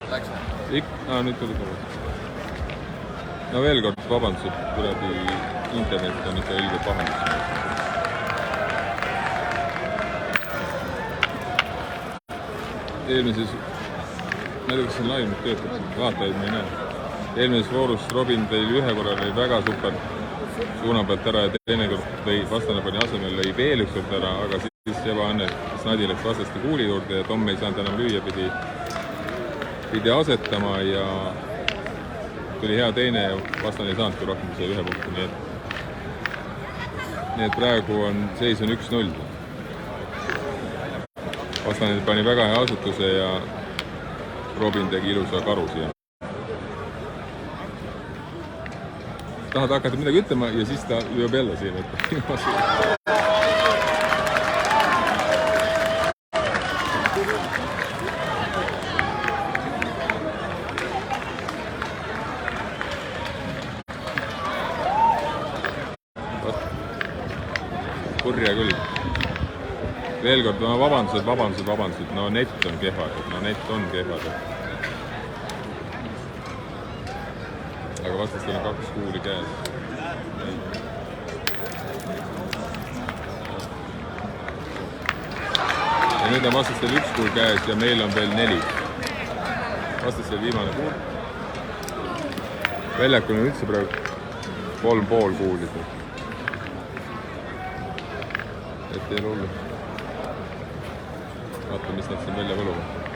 Läks või? Nüüd tuli tagasi. No veel kord vabandused, kuradi internet on ikka ilge pahandus. Eelmises, ma ei tea, kas see on live nüüd töötab, vaatajaid ma ei näe. Eelmises voorus Robin tõi ühe korra lõi väga super suuna pealt ära ja teine kord lõi vastane pani asemel, lõi veel üks kord ära, aga siis ebaõnne Snadi läks vastaste kuuli juurde ja Tom ei saanud enam lüüa, pidi asetama ja tuli hea teine ja vastane ei saanudki rohkem kui see ühe punkti, nii et praegu on seis on 1-0. Vastane pani väga hea asutuse ja Robin tegi ilusa karu siia. Tahad hakata midagi ütlema ja siis ta lüüb jälle siin. Kurja küll. Veel kord, no vabandused, no net on kehvad. Aga vastastel on 2 kuuli käes. Ja nüüd on vastastel 1 kuul käes ja meil on veel 4. Vastastel viimane kuul. Väljakul on üldse praegu 3,5 kuulid. Et ei ole hullu. Vaata, mis nad siin välja võluvad.